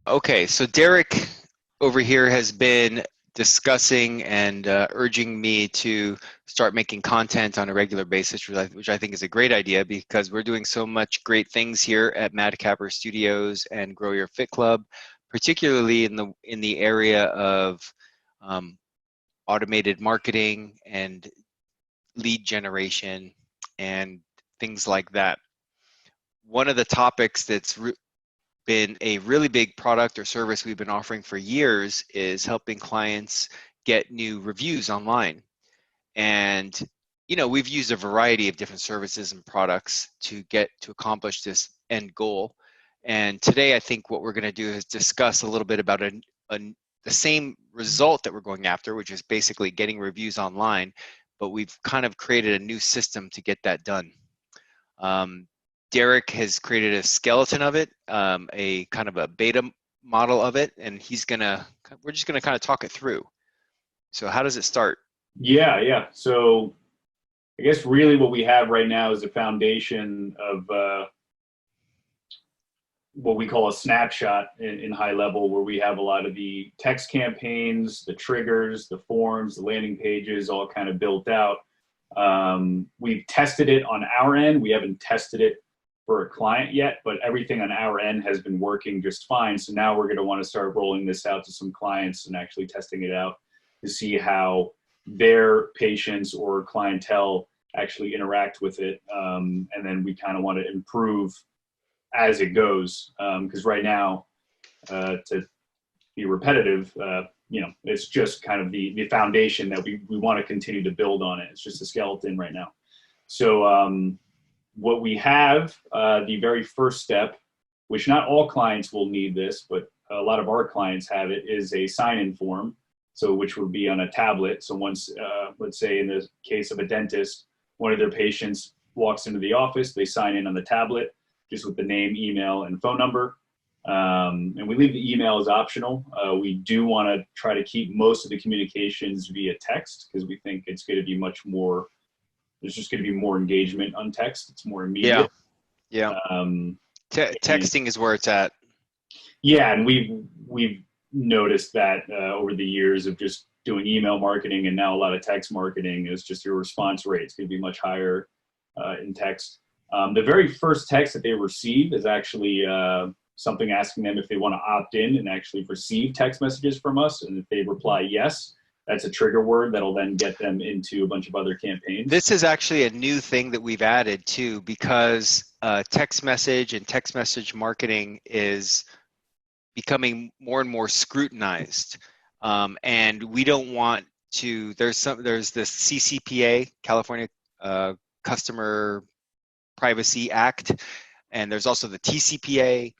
Okay, so Derick over here has been discussing and urging me to start making content on a regular basis, which I think is a great idea because we're doing so much great things here at Madcapper Studios and Grow Your Fit Club, particularly in the area of um, automated marketing and lead generation and things like that. One of the topics that's been a really big product or service we've been offering for years is helping clients get new reviews online. And we've used a variety of different services and products to accomplish this end goal. And today I think what we're going to do is discuss a little bit about the same result that we're going after, which is basically getting reviews online, but we've kind of created a new system to get that done. Derick has created a skeleton of it, a kind of a beta model of it, and we're just gonna kind of talk it through. So how does it start? Yeah. So I guess really what we have right now is a foundation of what we call a snapshot in high level, where we have a lot of the text campaigns, the triggers, the forms, the landing pages, all kind of built out. We've tested it on our end. We haven't tested it for a client yet, but everything on our end has been working just fine. So now we're going to want to start rolling this out to some clients and actually testing it out to see how their patients or clientele actually interact with it. And then we kind of want to improve as it goes. Because right now, to be repetitive, it's just kind of the foundation that we want to continue to build on it. It's just a skeleton right now. So what we have, the very first step, which not all clients will need this, but a lot of our clients have it, is a sign-in form. So which would be on a tablet. So once, let's say in the case of a dentist, one of their patients walks into the office, they sign in on the tablet, just with the name, email, and phone number. And we leave the email as optional. We do want to try to keep most of the communications via text because we think it's going to be much more, there's just going to be more engagement on text. It's more immediate. Yeah. Um, Texting is where it's at. Yeah, and we've noticed that over the years of just doing email marketing and now a lot of text marketing is just your response rate is going to be much higher in text. The very first text that they receive is actually something asking them if they want to opt in and actually receive text messages from us. And if they reply yes, that's a trigger word that'll then get them into a bunch of other campaigns. This is actually a new thing that we've added too, because text message and text message marketing is becoming more and more scrutinized. And we don't want to, there's this CCPA, California Customer Privacy Act, and there's also the TCPA,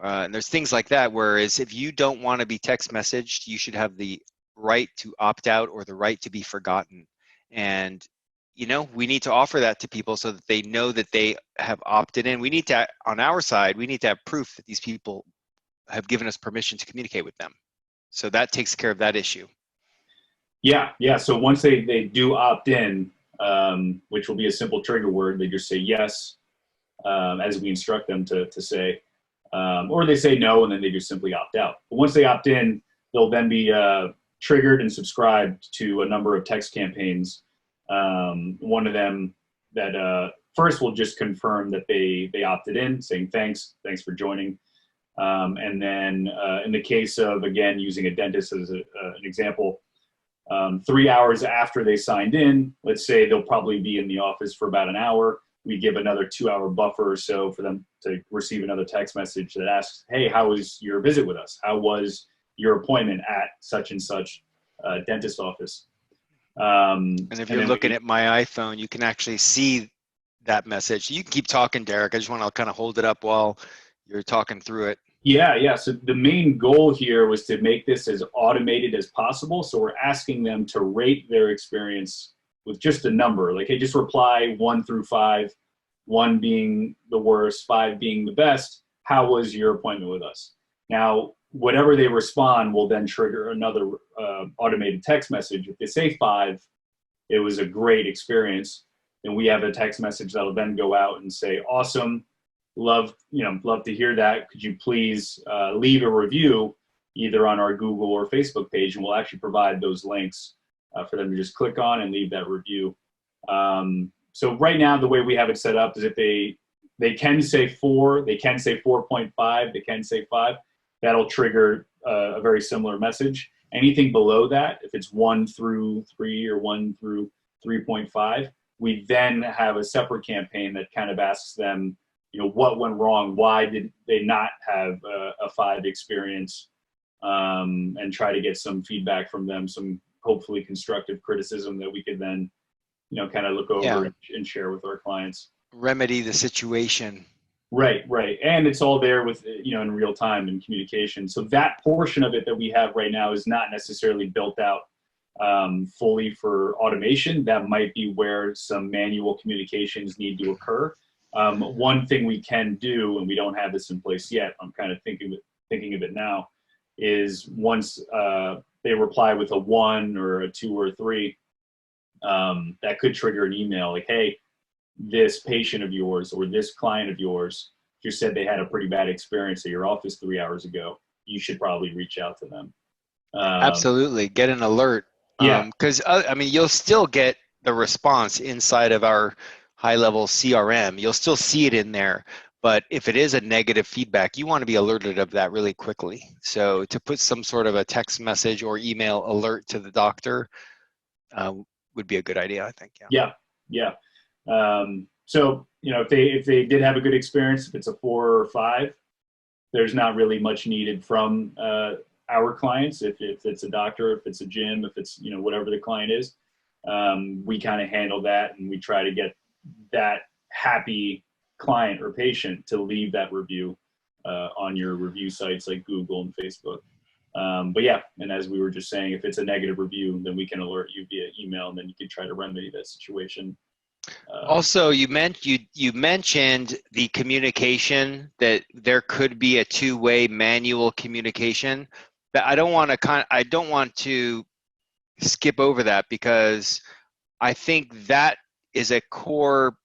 and there's things like that, whereas if you don't want to be text messaged, you should have the right to opt out or the right to be forgotten. And we need to offer that to people so that they know that they have opted in. We need to, on our side, we need to have proof that these people have given us permission to communicate with them. So that takes care of that issue. Yeah. So once they do opt in, which will be a simple trigger word, they just say yes, as we instruct them to say, or they say no, and then they just simply opt out. But once they opt in, they'll then be triggered and subscribed to a number of text campaigns. One of them that first will just confirm that they opted in, saying thanks for joining. And then in the case of, again, using a dentist as an example, 3 hours after they signed in, let's say they'll probably be in the office for about an hour. We give another 2-hour buffer or so for them to receive another text message that asks, hey, how was your visit with us? How was your appointment at such and such dentist office? And if you're looking at my iPhone, you can actually see that message. You can keep talking, Derick. I just want to kind of hold it up while you're talking through it. Yeah. So the main goal here was to make this as automated as possible. So we're asking them to rate their experience with just a number. Like, hey, just reply 1 through 5, 1 being the worst, 5 being the best. How was your appointment with us? Now, whatever they respond will then trigger another automated text message. If they say 5, it was a great experience, then we have a text message that'll then go out and say, awesome. love to hear that. Could you please leave a review either on our Google or Facebook page, and we'll actually provide those links for them to just click on and leave that review. So right now, the way we have it set up is if they can say 4, they can say 4.5, they can say 5. That'll trigger a very similar message. Anything below that, if it's 1 through 3 or 1 through 3.5, we then have a separate campaign that kind of asks them, what went wrong? Why did they not have a 5 experience? And try to get some feedback from them, some hopefully constructive criticism that we could then, kind of look over and share with our clients. Remedy the situation. Right. And it's all there with, in real time and communication. So that portion of it that we have right now is not necessarily built out fully for automation. That might be where some manual communications need to occur. One thing we can do, and we don't have this in place yet, I'm kind of thinking of it now, is once they reply with a 1 or a 2 or a 3, that could trigger an email like, hey, this patient of yours or this client of yours just said they had a pretty bad experience at your office 3 hours ago. You should probably reach out to them. Absolutely. Get an alert. Yeah. Because, you'll still get the response inside of our high-level CRM. You'll still see it in there. But if it is a negative feedback, you want to be alerted of that really quickly. So to put some sort of a text message or email alert to the doctor would be a good idea, I think. Yeah. So, if they did have a good experience, if it's a 4 or 5, there's not really much needed from our clients. If it's a doctor, if it's a gym, if it's, whatever the client is, we kind of handle that, and we try to get that happy client or patient to leave that review on your review sites like Google and Facebook. But yeah, and as we were just saying, if it's a negative review, then we can alert you via email, and then you can try to remedy that situation. Also, you mentioned the communication, that there could be a two-way manual communication. But I don't want to skip over that, because I think that is a core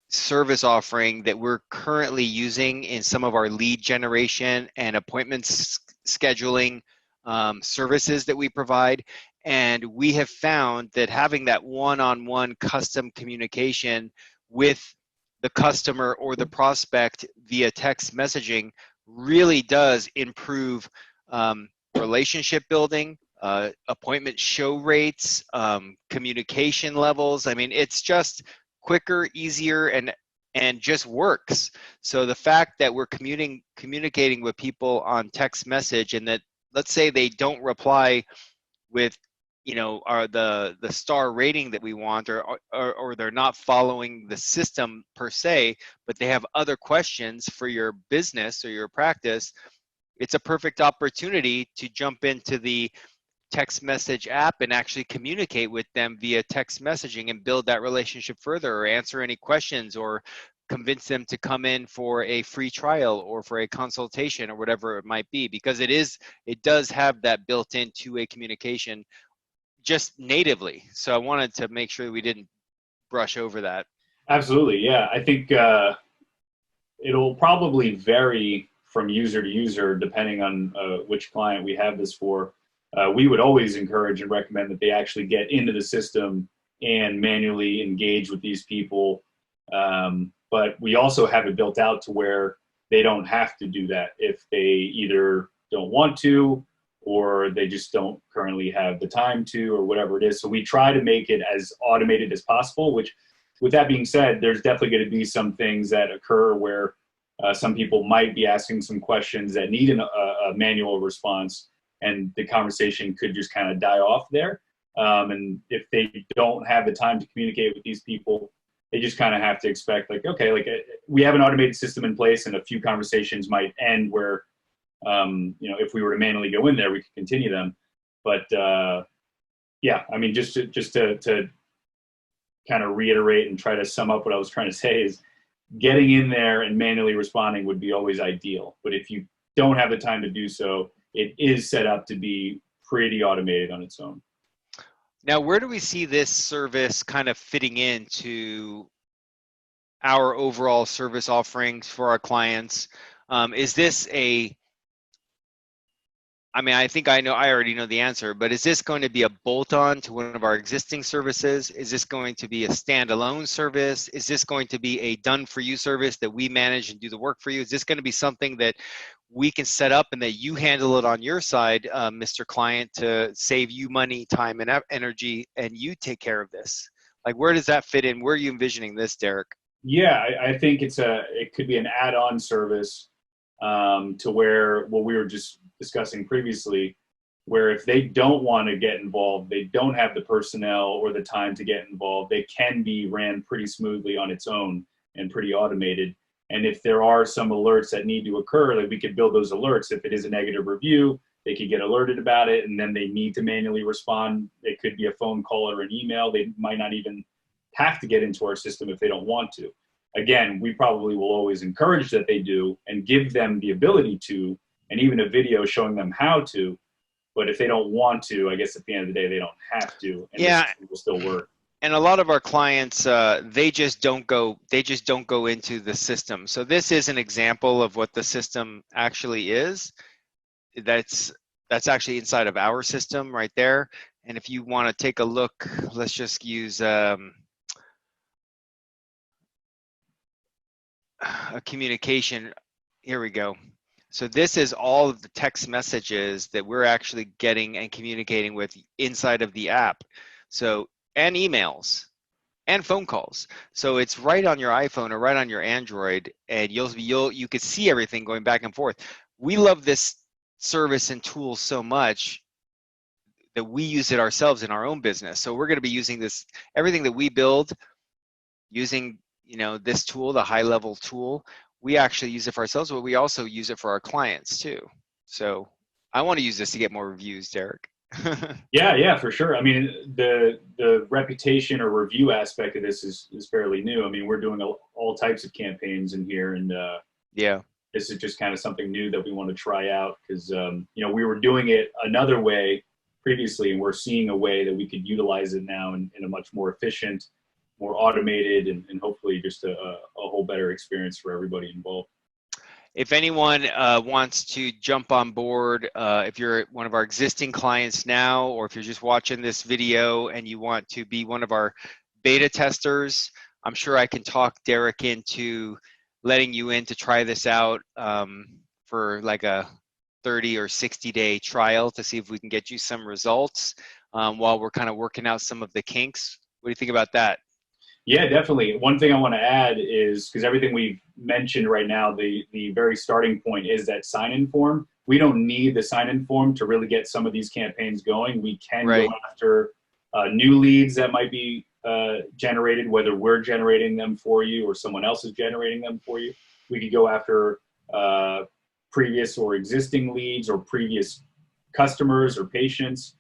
service offering that we're currently using in some of our lead generation and appointments scheduling services that we provide. And we have found that having that one-on-one custom communication with the customer or the prospect via text messaging really does improve relationship building, appointment show rates, communication levels. It's just quicker, easier, and just works. So the fact that we're communicating with people on text message, and that, let's say they don't reply with the star rating that we want, or they're not following the system per se, but they have other questions for your business or your practice, it's a perfect opportunity to jump into the text message app and actually communicate with them via text messaging and build that relationship further, or answer any questions, or convince them to come in for a free trial or for a consultation or whatever it might be, because it does have that built-in two-way communication just natively. So I wanted to make sure we didn't brush over that. Absolutely. Yeah. I think it'll probably vary from user to user depending on which client we have this for. We would always encourage and recommend that they actually get into the system and manually engage with these people. But we also have it built out to where they don't have to do that if they either don't want to, or they just don't currently have the time to, or whatever it is. So we try to make it as automated as possible, which, with that being said, there's definitely going to be some things that occur where some people might be asking some questions that need a manual response, and the conversation could just kind of die off there. And if they don't have the time to communicate with these people, they just kind of have to expect, like, okay, we have an automated system in place, and a few conversations might end where, if we were to manually go in there, we could continue them. But just to kind of reiterate and try to sum up what I was trying to say is, getting in there and manually responding would be always ideal. But if you don't have the time to do so, it is set up to be pretty automated on its own. Now, where do we see this service kind of fitting into our overall service offerings for our clients. Is this a, I mean, I think I already know the answer, but is this going to be a bolt-on to one of our existing services? Is this going to be a standalone service? Is this going to be a done-for-you service that we manage and do the work for you? Is this going to be something that we can set up and that you handle it on your side, Mr. Client, to save you money, time, and energy, and you take care of this? Like, where does that fit in? Where are you envisioning this, Derick? Yeah, I think it could be an add-on service to where what we were just discussing previously, where if they don't want to get involved, they don't have the personnel or the time to get involved, they can be ran pretty smoothly on its own and pretty automated. And if there are some alerts that need to occur, like we could build those alerts. If it is a negative review, they could get alerted about it, and then they need to manually respond. It could be a phone call or an email. They might not even have to get into our system if they don't want to. Again, we probably will always encourage that they do and give them the ability to, and even a video showing them how to. But if they don't want to, I guess at the end of the day, they don't have to, and Yeah, this will still work. and a lot of our clients, they just don't go into the system. So this is an example of what the system actually is. That's actually inside of our system right there. And if you want to take a look, let's just use a communication. Here we go. So this is all of the text messages that we're actually getting and communicating with inside of the app. So, and emails and phone calls. So it's right on your iPhone or right on your Android, and you could see everything going back and forth. We love this service and tool so much that we use it ourselves in our own business. So we're going to be using this, everything that we build using, this tool, the high level tool. We actually use it for ourselves, but we also use it for our clients too. So I want to use this to get more reviews, Derick. Yeah, for sure. I mean, the reputation or review aspect of this is fairly new. I mean, we're doing all types of campaigns in here, and yeah, this is just kind of something new that we want to try out because we were doing it another way previously, and we're seeing a way that we could utilize it now in a much more efficient, more automated, and hopefully just a whole better experience for everybody involved. If anyone wants to jump on board, if you're one of our existing clients now, or if you're just watching this video and you want to be one of our beta testers, I'm sure I can talk Derick into letting you in to try this out for like a 30 or 60-day trial to see if we can get you some results while we're kind of working out some of the kinks. What do you think about that? Yeah, definitely. One thing I want to add is, because everything we've mentioned right now, the very starting point is that sign-in form. We don't need the sign-in form to really get some of these campaigns going. We can go after new leads that might be generated, whether we're generating them for you or someone else is generating them for you. We could go after previous or existing leads or previous customers or patients.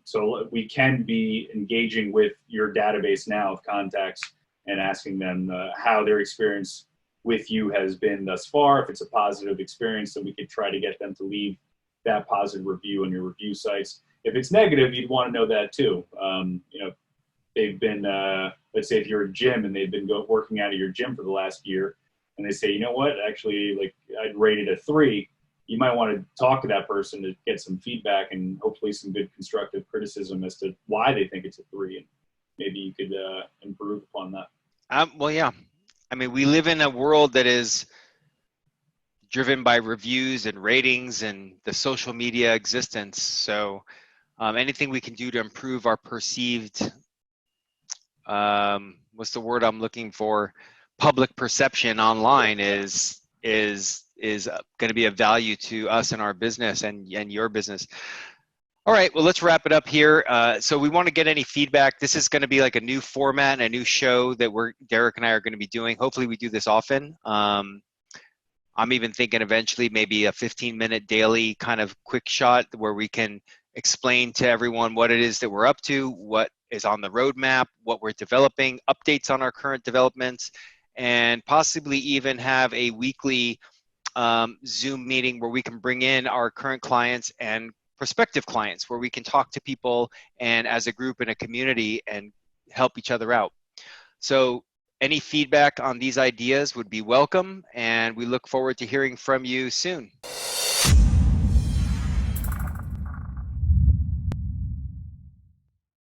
So we can be engaging with your database now of contacts and asking them how their experience with you has been thus far. If it's a positive experience, then we could try to get them to leave that positive review on your review sites. If it's negative, you'd want to know that too. They've been, let's say if you're a gym and they've been working out of your gym for the last year, and they say, you know what, actually, like I'd rate it a 3. You might want to talk to that person to get some feedback and hopefully some good constructive criticism as to why they think it's a 3, and maybe you could improve upon that. Well, yeah. I mean, we live in a world that is driven by reviews and ratings and the social media existence. So anything we can do to improve our perceived, what's the word I'm looking for? Public perception online is going to be of value to us and our business and your business. All right, well, let's wrap it up here. So we want to get any feedback. This is going to be like a new format and a new show that Derick and I are going to be doing. Hopefully we do this often. I'm even thinking eventually maybe a 15-minute daily kind of quick shot where we can explain to everyone what it is that we're up to, what is on the roadmap, what we're developing, updates on our current developments, and possibly even have a weekly Zoom meeting where we can bring in our current clients and prospective clients, where we can talk to people and as a group in a community and help each other out. So Any feedback on these ideas would be welcome, and we look forward to hearing from you soon.